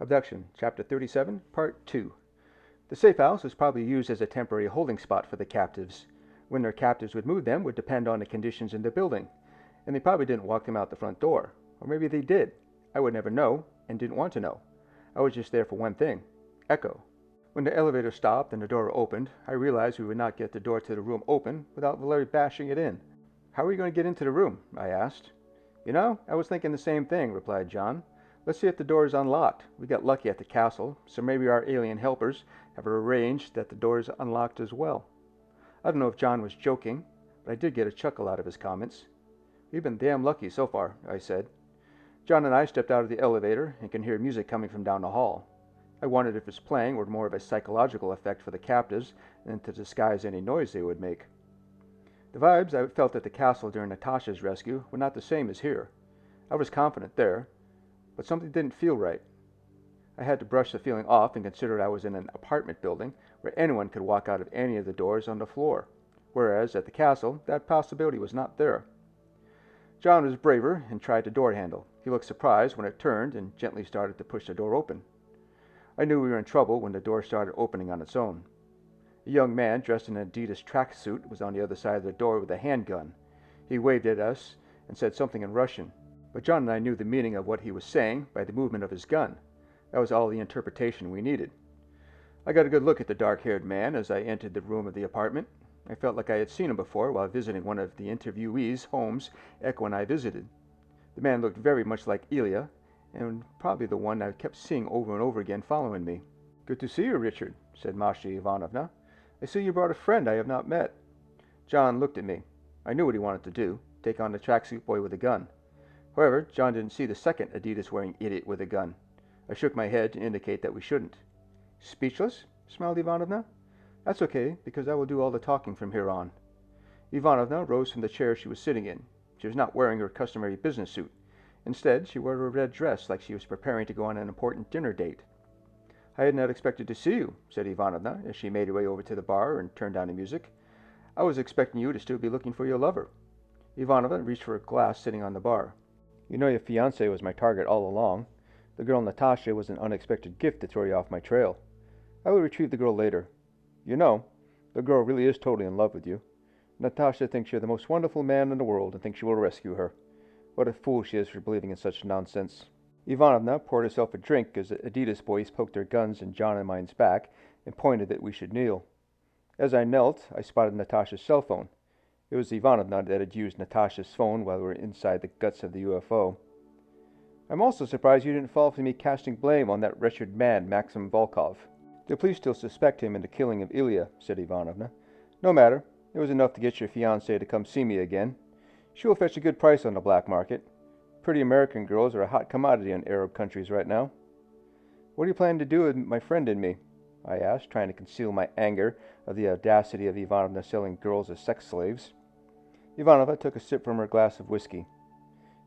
Abduction, Chapter 37, Part 2. The safe house was probably used as a temporary holding spot for the captives. When their captors would move them would depend on the conditions in the building, and they probably didn't walk them out the front door. Or maybe they did. I would never know, and didn't want to know. I was just there for one thing: Echo. When the elevator stopped and the door opened, I realized we would not get the door to the room open without Valerie bashing it in. "How are we going to get into the room?" I asked. "I was thinking the same thing," replied John. "Let's see if the door is unlocked. We got lucky at the castle, so maybe our alien helpers have arranged that the door is unlocked as well." I don't know if John was joking, but I did get a chuckle out of his comments. "We've been damn lucky so far," I said. John and I stepped out of the elevator and could hear music coming from down the hall. I wondered if its playing were more of a psychological effect for the captives than to disguise any noise they would make. The vibes I felt at the castle during Natasha's rescue were not the same as here. I was confident there, but something didn't feel right. I had to brush the feeling off and consider I was in an apartment building where anyone could walk out of any of the doors on the floor, whereas at the castle that possibility was not there. John was braver and tried the door handle. He looked surprised when it turned and gently started to push the door open. I knew we were in trouble when the door started opening on its own. A young man dressed in an Adidas tracksuit was on the other side of the door with a handgun. He waved at us and said something in Russian, but John and I knew the meaning of what he was saying by the movement of his gun. That was all the interpretation we needed. I got a good look at the dark-haired man as I entered the room of the apartment. I felt like I had seen him before while visiting one of the interviewees' homes Echo and I visited. The man looked very much like Ilya, and probably the one I kept seeing over and over again following me. "Good to see you, Richard," said Masha Ivanovna. "I see you brought a friend I have not met." John looked at me. I knew what he wanted to do: take on the tracksuit boy with a gun. However, John didn't see the second Adidas-wearing idiot with a gun. I shook my head to indicate that we shouldn't. "Speechless?" smiled Ivanovna. "That's okay, because I will do all the talking from here on." Ivanovna rose from the chair she was sitting in. She was not wearing her customary business suit. Instead, she wore a red dress like she was preparing to go on an important dinner date. "I had not expected to see you," said Ivanovna as she made her way over to the bar and turned down the music. "I was expecting you to still be looking for your lover." Ivanovna reached for a glass sitting on the bar. "You know your fiancé was my target all along. The girl Natasha was an unexpected gift to throw you off my trail. I will retrieve the girl later. The girl really is totally in love with you. Natasha thinks you're the most wonderful man in the world and thinks you will rescue her. What a fool she is for believing in such nonsense." Ivanovna poured herself a drink as the Adidas boys poked their guns in John and mine's back and pointed that we should kneel. As I knelt, I spotted Natasha's cell phone. It was Ivanovna that had used Natasha's phone while we were inside the guts of the UFO. "I'm also surprised you didn't fall for me casting blame on that wretched man, Maxim Volkov." "The police still suspect him in the killing of Ilya," said Ivanovna. "No matter. It was enough to get your fiancée to come see me again. She will fetch a good price on the black market. Pretty American girls are a hot commodity in Arab countries right now." "What are you planning to do with my friend and me?" I asked, trying to conceal my anger of the audacity of Ivanovna selling girls as sex slaves. Ivanovna took a sip from her glass of whiskey.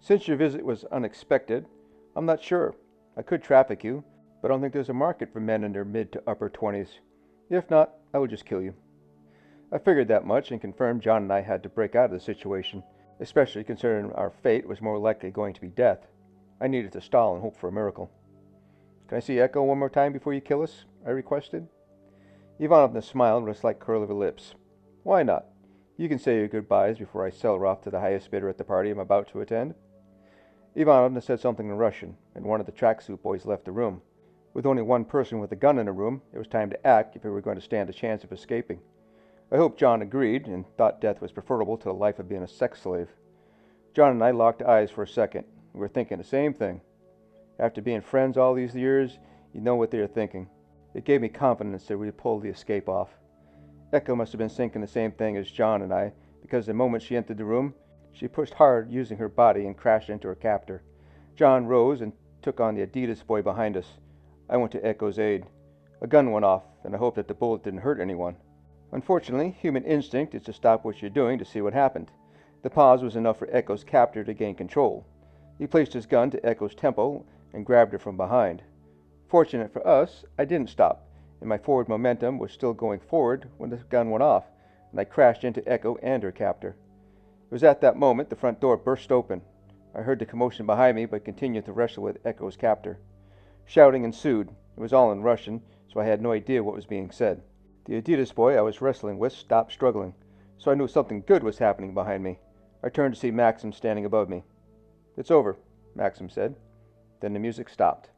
"Since your visit was unexpected, I'm not sure. I could traffic you, but I don't think there's a market for men in their mid to upper 20s. If not, I will just kill you." I figured that much and confirmed John and I had to break out of the situation, especially considering our fate was more likely going to be death. I needed to stall and hope for a miracle. "Can I see Echo one more time before you kill us?" I requested. Ivanovna smiled with a slight curl of her lips. "Why not? You can say your goodbyes before I sell her off to the highest bidder at the party I'm about to attend." Ivanovna said something in Russian, and one of the tracksuit boys left the room. With only one person with a gun in the room, it was time to act if we were going to stand a chance of escaping. I hoped John agreed and thought death was preferable to the life of being a sex slave. John and I locked eyes for a second. We were thinking the same thing. After being friends all these years, you know what they are thinking. It gave me confidence that we would pull the escape off. Echo must have been thinking the same thing as John and I, because the moment she entered the room, she pushed hard using her body and crashed into her captor. John rose and took on the Adidas boy behind us. I went to Echo's aid. A gun went off, and I hoped that the bullet didn't hurt anyone. Unfortunately, human instinct is to stop what you're doing to see what happened. The pause was enough for Echo's captor to gain control. He placed his gun to Echo's temple and grabbed her from behind. Fortunate for us, I didn't stop, and my forward momentum was still going forward when the gun went off, and I crashed into Echo and her captor. It was at that moment the front door burst open. I heard the commotion behind me, but continued to wrestle with Echo's captor. Shouting ensued. It was all in Russian, so I had no idea what was being said. The Adidas boy I was wrestling with stopped struggling, so I knew something good was happening behind me. I turned to see Maxim standing above me. "It's over," Maxim said. Then the music stopped.